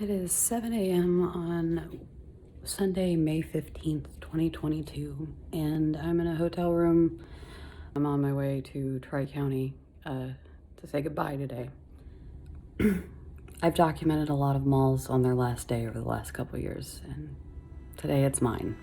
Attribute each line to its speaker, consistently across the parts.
Speaker 1: It is 7 a.m. on Sunday, May 15th, 2022, and I'm in a hotel room. I'm on my way to Tri-County to say goodbye today. I've documented a lot of malls on their last day over the last couple years, and today it's mine.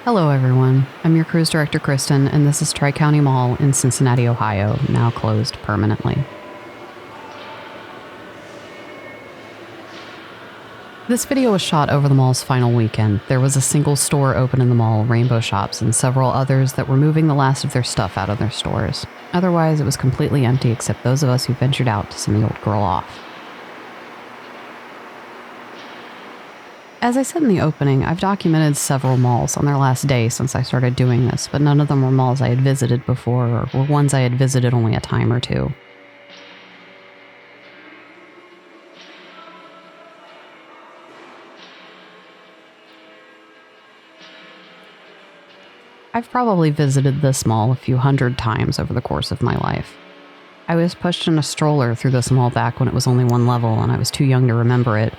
Speaker 1: Hello everyone, I'm your cruise director Kristen, and this is Tri-County Mall in Cincinnati, Ohio, now closed permanently. This video was shot over the mall's final weekend. There was a single store open in the mall, Rainbow Shops, and several others that were moving the last of their stuff out of their stores. Otherwise, it was completely empty except those of us who ventured out to send the old girl off. As I said in the opening, I've documented several malls on their last day since I started doing this, but none of them were malls I had visited before or were ones I had visited only a time or two. I've probably visited this mall a few hundred times over the course of my life. I was pushed in a stroller through this mall back when it was only one level and I was too young to remember it.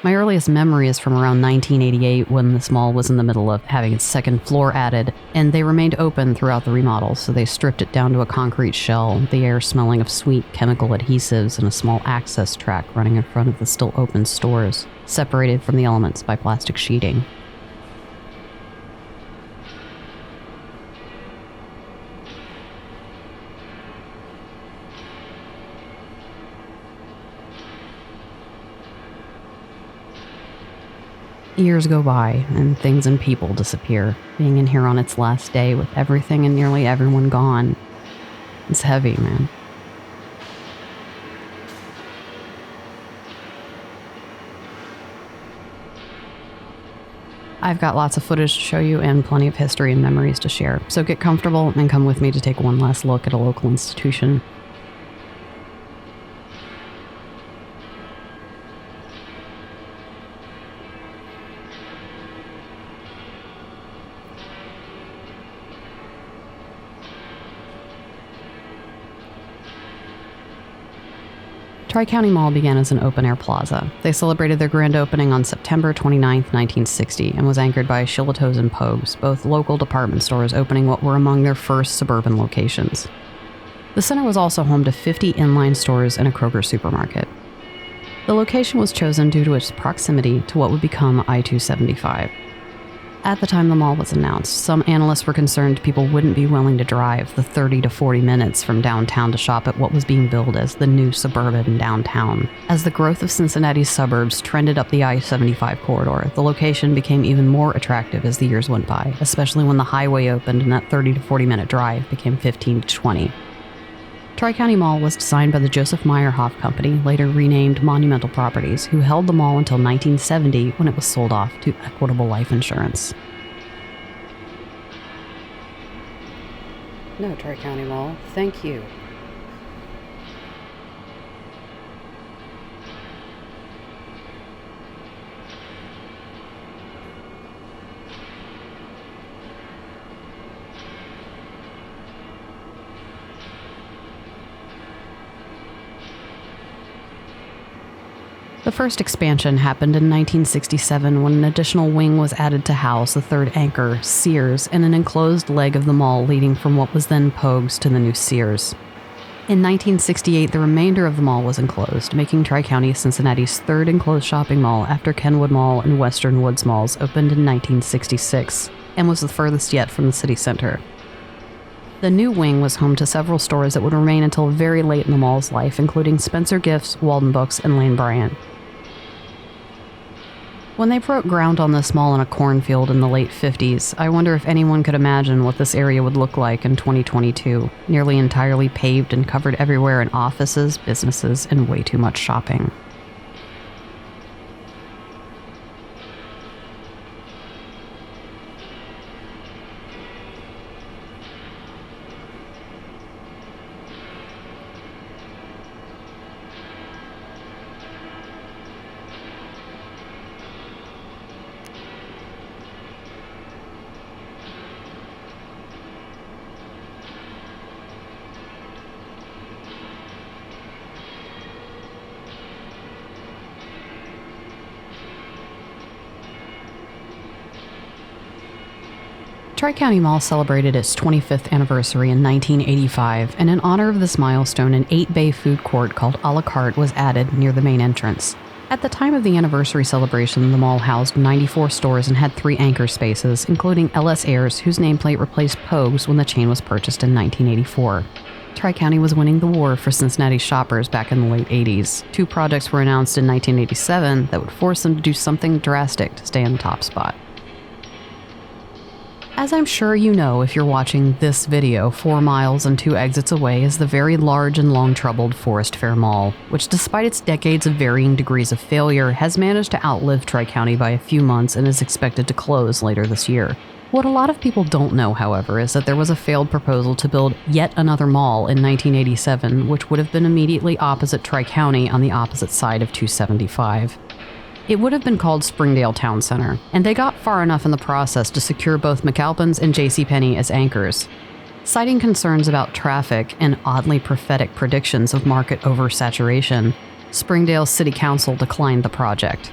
Speaker 1: My earliest memory is from around 1988 when this mall was in the middle of having its second floor added, and they remained open throughout the remodel, so they stripped it down to a concrete shell, the air smelling of sweet chemical adhesives and a small access track running in front of the still open stores, separated from the elements by plastic sheeting. Years go by, and things and people disappear. Being in here on its last day with everything and nearly everyone gone, it's heavy, man. I've got lots of footage to show you and plenty of history and memories to share, so get comfortable and come with me to take one last look at a local institution. Tri-County Mall began as an open-air plaza. They celebrated their grand opening on September 29, 1960, and was anchored by Shillitoe's and Pogues, both local department stores opening what were among their first suburban locations. The center was also home to 50 inline stores and a Kroger supermarket. The location was chosen due to its proximity to what would become I-275. At the time the mall was announced, some analysts were concerned people wouldn't be willing to drive the 30 to 40 minutes from downtown to shop at what was being billed as the new suburban downtown. As the growth of Cincinnati's suburbs trended up the I-75 corridor, the location became even more attractive as the years went by, especially when the highway opened and that 30 to 40 minute drive became 15 to 20. Tri-County Mall was designed by the Joseph Meyerhoff Company, later renamed Monumental Properties, who held the mall until 1970 when it was sold off to Equitable Life Insurance. No, Tri-County Mall, thank you. The first expansion happened in 1967 when an additional wing was added to house the third anchor, Sears, and an enclosed leg of the mall leading from what was then Pogues to the new Sears. In 1968, the remainder of the mall was enclosed, making Tri-County Cincinnati's third enclosed shopping mall after Kenwood Mall and Western Woods Malls opened in 1966, and was the furthest yet from the city center. The new wing was home to several stores that would remain until very late in the mall's life, including Spencer Gifts, Walden Books, and Lane Bryant. When they broke ground on this mall in a cornfield in the late 50s, I wonder if anyone could imagine what this area would look like in 2022, nearly entirely paved and covered everywhere in offices, businesses, and way too much shopping. Tri-County Mall celebrated its 25th anniversary in 1985, and in honor of this milestone, an 8-bay food court called A la Carte was added near the main entrance. At the time of the anniversary celebration, the mall housed 94 stores and had 3 anchor spaces, including LS Airs, whose nameplate replaced Pogues when the chain was purchased in 1984. Tri-County was winning the war for Cincinnati shoppers back in the late 80s. 2 projects were announced in 1987 that would force them to do something drastic to stay in the top spot. As I'm sure you know if you're watching this video, 4 miles and 2 exits away is the very large and long-troubled Forest Fair Mall, which despite its decades of varying degrees of failure, has managed to outlive Tri-County by a few months and is expected to close later this year. What a lot of people don't know, however, is that there was a failed proposal to build yet another mall in 1987, which would have been immediately opposite Tri-County on the opposite side of 275. It would have been called Springdale Town Center, and they got far enough in the process to secure both McAlpin's and JCPenney as anchors. Citing concerns about traffic and oddly prophetic predictions of market oversaturation, Springdale City Council declined the project.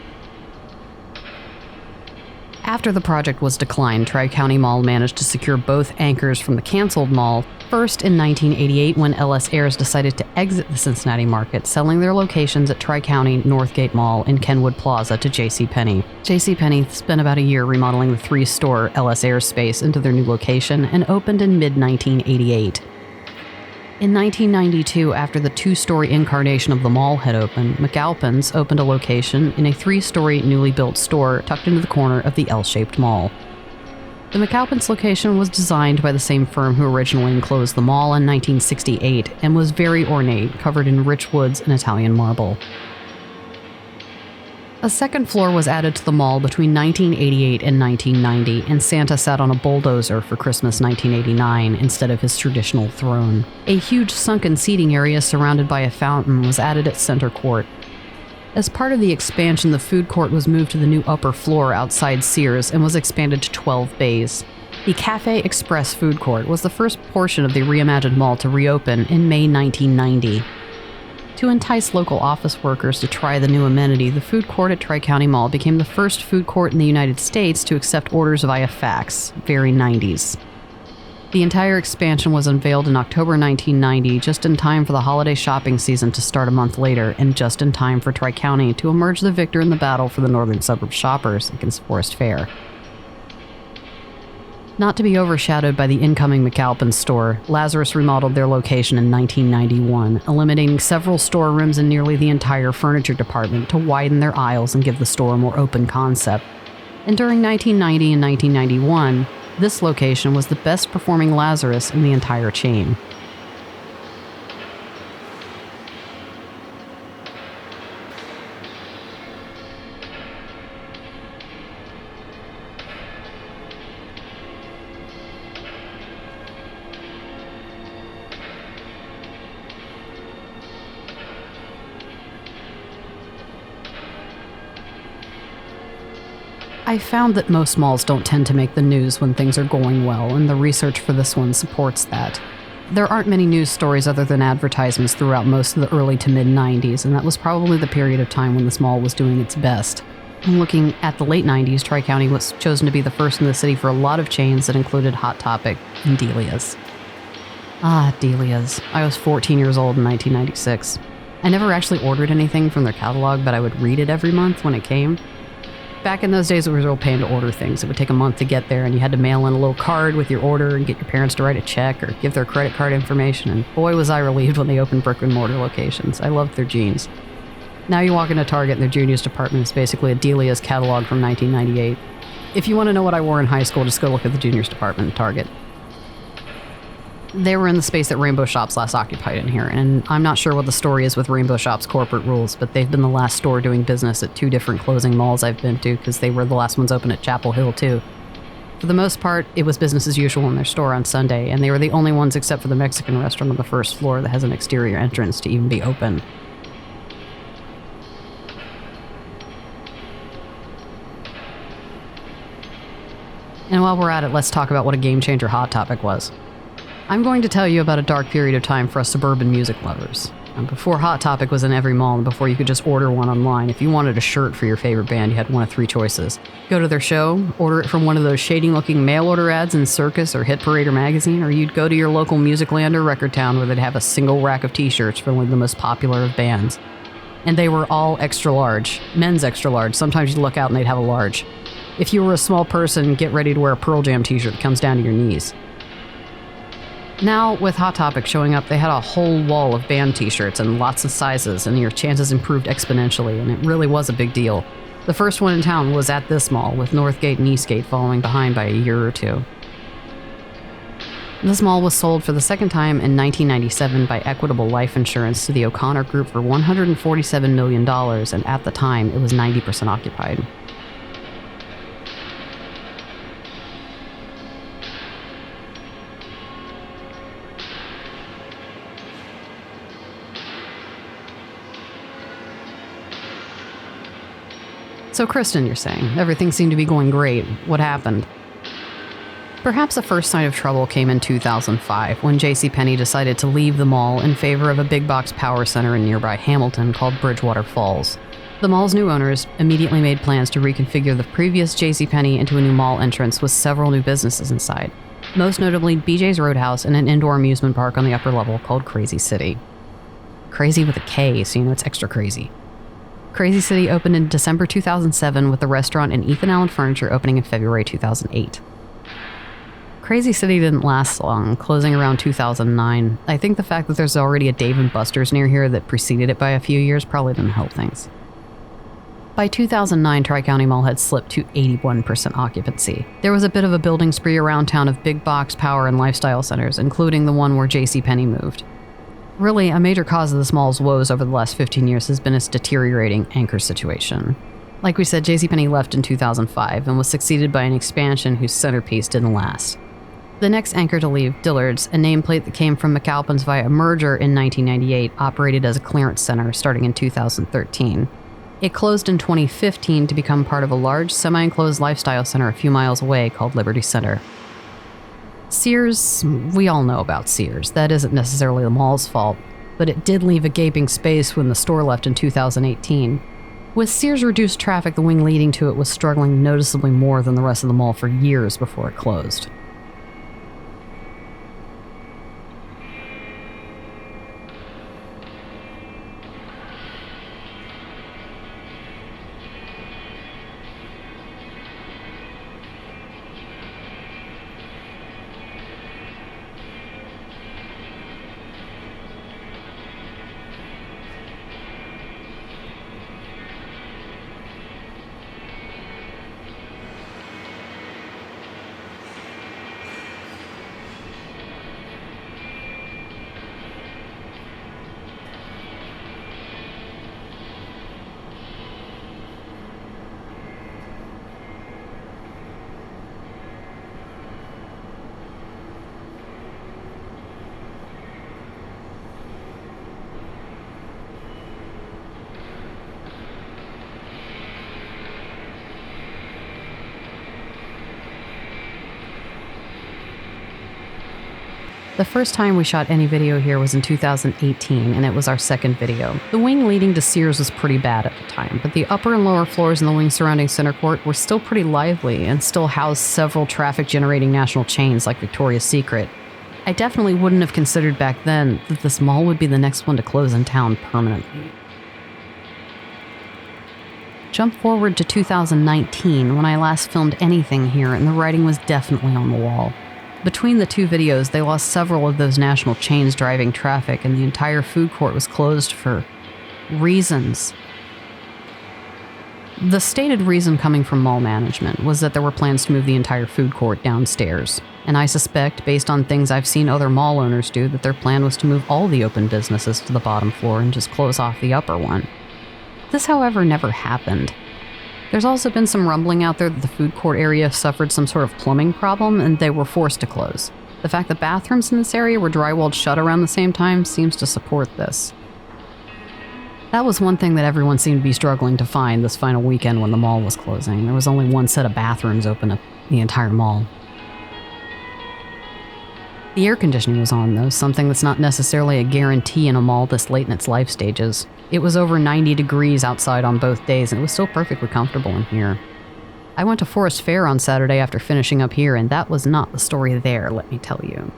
Speaker 1: After the project was declined, Tri-County Mall managed to secure both anchors from the canceled mall, first in 1988 when LS Airs decided to exit the Cincinnati market, selling their locations at Tri-County Northgate Mall and Kenwood Plaza to JCPenney. JCPenney spent about a year remodeling the 3-store LS Airs space into their new location and opened in mid-1988. In 1992, after the 2-story incarnation of the mall had opened, McAlpin's opened a location in a 3-story newly built store tucked into the corner of the L-shaped mall. The McAlpin's location was designed by the same firm who originally enclosed the mall in 1968 and was very ornate, covered in rich woods and Italian marble. A second floor was added to the mall between 1988 and 1990, and Santa sat on a bulldozer for Christmas 1989 instead of his traditional throne. A huge sunken seating area surrounded by a fountain was added at center court. As part of the expansion, the food court was moved to the new upper floor outside Sears and was expanded to 12 bays. The Cafe Express food court was the first portion of the reimagined mall to reopen in May 1990. To entice local office workers to try the new amenity, the food court at Tri-County Mall became the first food court in the United States to accept orders via fax, very 90s. The entire expansion was unveiled in October 1990, just in time for the holiday shopping season to start a month later, and just in time for Tri-County to emerge the victor in the battle for the northern suburb shoppers against Forest Fair. Not to be overshadowed by the incoming McAlpin store, Lazarus remodeled their location in 1991, eliminating several storerooms and nearly the entire furniture department to widen their aisles and give the store a more open concept. And during 1990 and 1991, this location was the best performing Lazarus in the entire chain. I found that most malls don't tend to make the news when things are going well, and the research for this one supports that. There aren't many news stories other than advertisements throughout most of the early to mid-90s, and that was probably the period of time when this mall was doing its best. And looking at the late 90s, Tri-County was chosen to be the first in the city for a lot of chains that included Hot Topic and Delia's. Ah, Delia's. I was 14 years old in 1996. I never actually ordered anything from their catalog, but I would read it every month when it came. Back in those days, it was a real pain to order things. It would take a month to get there, and you had to mail in a little card with your order and get your parents to write a check or give their credit card information, and boy was I relieved when they opened brick and mortar locations. I loved their jeans. Now you walk into Target and their juniors department is basically a Delia's catalog from 1998. If you want to know what I wore in high school, just go look at the juniors department at Target. They were in the space that Rainbow Shops last occupied in here, and I'm not sure what the story is with Rainbow Shops corporate rules, but they've been the last store doing business at 2 different closing malls I've been to, because they were the last ones open at Chapel Hill too. For the most part, it was business as usual in their store on Sunday, and they were the only ones except for the Mexican restaurant on the first floor that has an exterior entrance to even be open. And while we're at it, let's talk about what a game-changer Hot Topic was. I'm going to tell you about a dark period of time for us suburban music lovers. And before Hot Topic was in every mall and before you could just order one online, if you wanted a shirt for your favorite band, you had one of 3 choices. Go to their show, order it from one of those shady-looking mail-order ads in Circus or Hit Parade or Magazine, or you'd go to your local music land or record town where they'd have a single rack of t-shirts for one of the most popular of bands. And they were all extra large. Men's extra large. Sometimes you'd look out and they'd have a large. If you were a small person, get ready to wear a Pearl Jam t-shirt that comes down to your knees. Now, with Hot Topic showing up, they had a whole wall of band t-shirts and lots of sizes, and your chances improved exponentially, and it really was a big deal. The first one in town was at this mall, with Northgate and Eastgate following behind by a year or 2. This mall was sold for the second time in 1997 by Equitable Life Insurance to the O'Connor Group for $147 million, and at the time, it was 90% occupied. So Kristen, you're saying, everything seemed to be going great. What happened? Perhaps the first sign of trouble came in 2005 when JCPenney decided to leave the mall in favor of a big box power center in nearby Hamilton called Bridgewater Falls. The mall's new owners immediately made plans to reconfigure the previous JCPenney into a new mall entrance with several new businesses inside, most notably BJ's Roadhouse and an indoor amusement park on the upper level called Crazy City. Crazy with a K, so you know it's extra crazy. Crazy City opened in December 2007 with the restaurant and Ethan Allen Furniture opening in February 2008. Crazy City didn't last long, closing around 2009. I think the fact that there's already a Dave & Buster's near here that preceded it by a few years probably didn't help things. By 2009, Tri-County Mall had slipped to 81% occupancy. There was a bit of a building spree around town of big box, power, and lifestyle centers, including the one where JCPenney moved. Really, a major cause of this mall's woes over the last 15 years has been its deteriorating anchor situation. Like we said, JCPenney left in 2005 and was succeeded by an expansion whose centerpiece didn't last. The next anchor to leave, Dillard's, a nameplate that came from McAlpin's via a merger in 1998, operated as a clearance center starting in 2013. It closed in 2015 to become part of a large, semi-enclosed lifestyle center a few miles away called Liberty Center. Sears, we all know about Sears. That isn't necessarily the mall's fault, but it did leave a gaping space when the store left in 2018. With Sears' reduced traffic, the wing leading to it was struggling noticeably more than the rest of the mall for years before it closed. The first time we shot any video here was in 2018, and it was our second video. The wing leading to Sears was pretty bad at the time, but the upper and lower floors in the wing surrounding Center Court were still pretty lively and still housed several traffic-generating national chains like Victoria's Secret. I definitely wouldn't have considered back then that this mall would be the next one to close in town permanently. Jump forward to 2019, when I last filmed anything here, and the writing was definitely on the wall. Between the 2 videos, they lost several of those national chains driving traffic, and the entire food court was closed for reasons. The stated reason coming from mall management was that there were plans to move the entire food court downstairs, and I suspect, based on things I've seen other mall owners do, that their plan was to move all the open businesses to the bottom floor and just close off the upper one. This, however, never happened. There's also been some rumbling out there that the food court area suffered some sort of plumbing problem and they were forced to close. The fact that bathrooms in this area were drywalled shut around the same time seems to support this. That was one thing that everyone seemed to be struggling to find this final weekend when the mall was closing. There was only one set of bathrooms open at the entire mall. The air conditioning was on, though, something that's not necessarily a guarantee in a mall this late in its life stages. It was over 90 degrees outside on both days, and it was still perfectly comfortable in here. I went to Forest Fair on Saturday after finishing up here, and that was not the story there, let me tell you.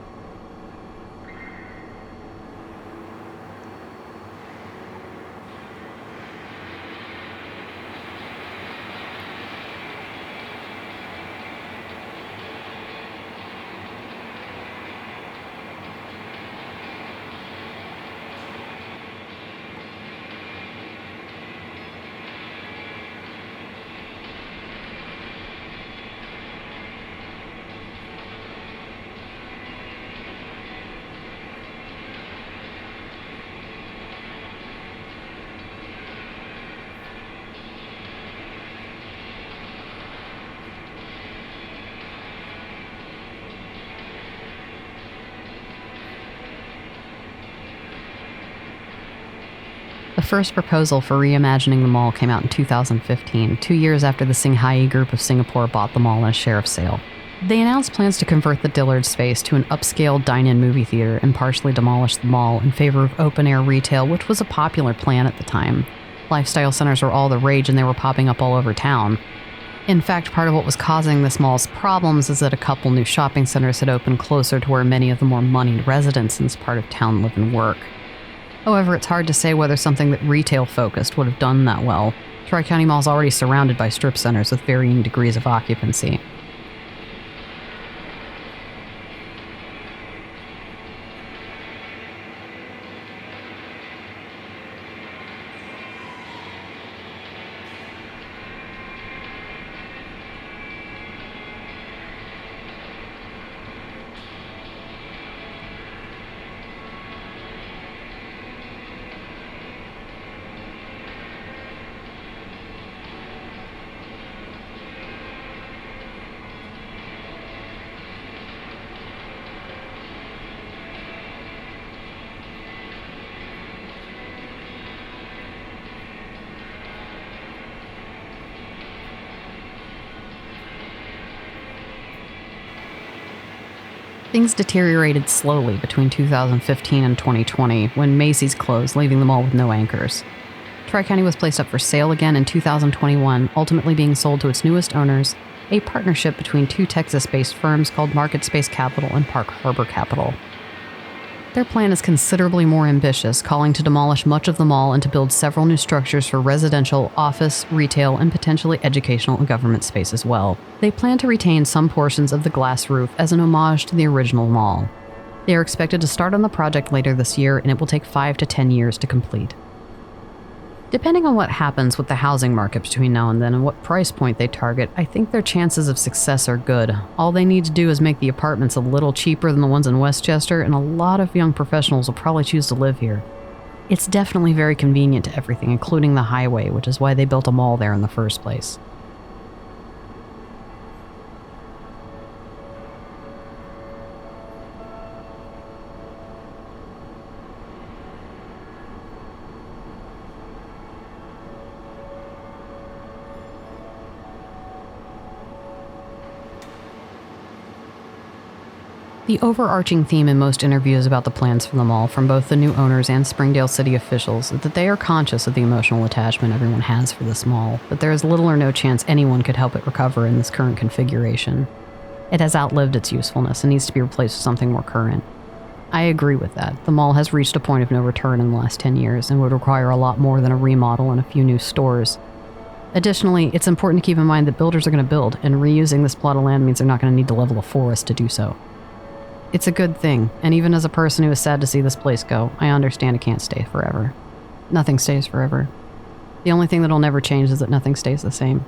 Speaker 1: The first proposal for reimagining the mall came out in 2015, 2 years after the Shanghai Group of Singapore bought the mall in a sheriff's sale. They announced plans to convert the Dillard space to an upscale dine-in movie theater and partially demolish the mall in favor of open-air retail, which was a popular plan at the time. Lifestyle centers were all the rage and they were popping up all over town. In fact, part of what was causing this mall's problems is that a couple new shopping centers had opened closer to where many of the more moneyed residents in this part of town live and work. However, it's hard to say whether something that retail-focused would have done that well. Tri-County Mall is already surrounded by strip centers with varying degrees of occupancy. Things deteriorated slowly between 2015 and 2020 when Macy's closed, leaving the mall with no anchors. Tri-County was placed up for sale again in 2021, ultimately being sold to its newest owners, a partnership between two Texas-based firms called Market Space Capital and Park Harbor Capital. Their plan is considerably more ambitious, calling to demolish much of the mall and to build several new structures for residential, office, retail, and potentially educational and government space as well. They plan to retain some portions of the glass roof as an homage to the original mall. They are expected to start on the project later this year, and it will take 5 to 10 years to complete. Depending on what happens with the housing market between now and then and what price point they target, I think their chances of success are good. All they need to do is make the apartments a little cheaper than the ones in Westchester, and a lot of young professionals will probably choose to live here. It's definitely very convenient to everything, including the highway, which is why they built a mall there in the first place. The overarching theme in most interviews about the plans for the mall from both the new owners and Springdale City officials is that they are conscious of the emotional attachment everyone has for this mall, but there is little or no chance anyone could help it recover in this current configuration. It has outlived its usefulness and needs to be replaced with something more current. I agree with that. The mall has reached a point of no return in the last 10 years and would require a lot more than a remodel and a few new stores. Additionally, it's important to keep in mind that builders are going to build, and reusing this plot of land means they're not going to need to level a forest to do so. It's a good thing, and even as a person who is sad to see this place go, I understand it can't stay forever. Nothing stays forever. The only thing that'll never change is that nothing stays the same.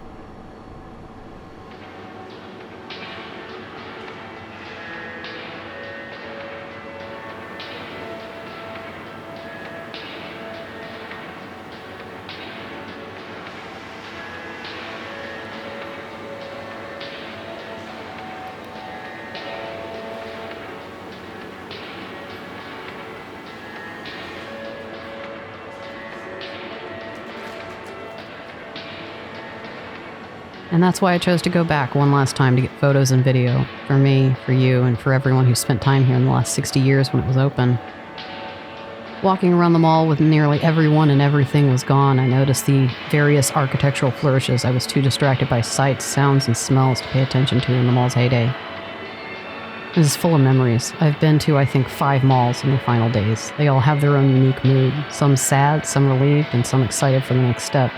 Speaker 1: And that's why I chose to go back one last time to get photos and video, for me, for you, and for everyone who spent time here in the last 60 years when it was open. Walking around the mall with nearly everyone and everything was gone, I noticed the various architectural flourishes I was too distracted by sights, sounds, and smells to pay attention to in the mall's heyday. It is full of memories. I've been to, I think, 5 malls in the final days. They all have their own unique mood, some sad, some relieved, and some excited for the next step.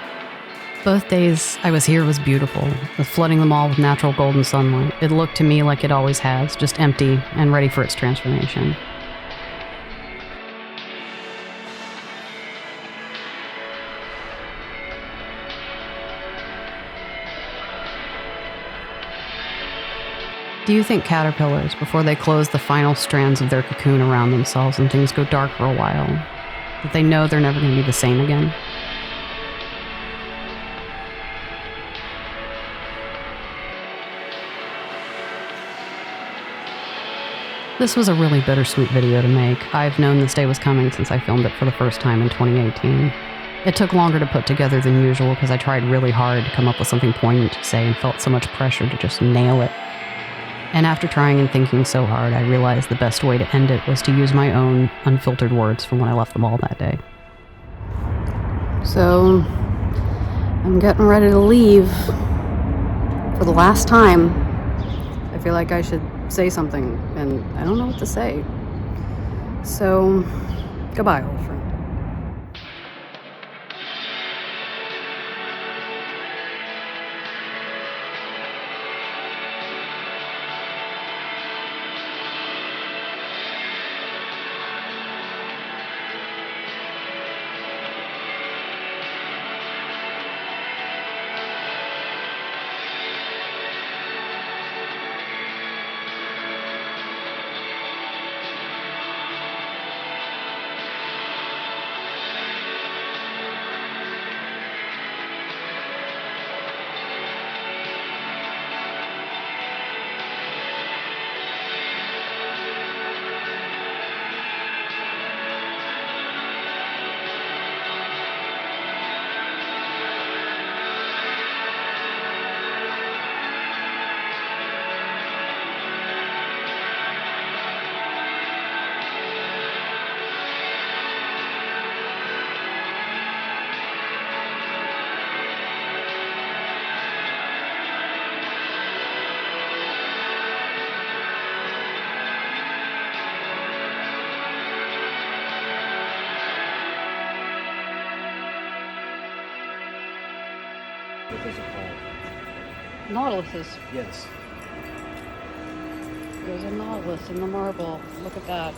Speaker 1: Both days I was here was beautiful, with flooding the mall with natural golden sunlight. It looked to me like it always has, just empty and ready for its transformation. Do you think caterpillars, before they close the final strands of their cocoon around themselves and things go dark for a while, that they know they're never going to be the same again? This was a really bittersweet video to make. I've known this day was coming since I filmed it for the first time in 2018. It took longer to put together than usual because I tried really hard to come up with something poignant to say and felt so much pressure to just nail it. And after trying and thinking so hard, I realized the best way to end it was to use my own unfiltered words from when I left the mall that day. So, I'm getting ready to leave for the last time. I feel like I should say something, and I don't know what to say. So, goodbye, old friend.
Speaker 2: What is it called?
Speaker 1: Nautiluses.
Speaker 2: Yes.
Speaker 1: There's a nautilus in the marble. Look at that.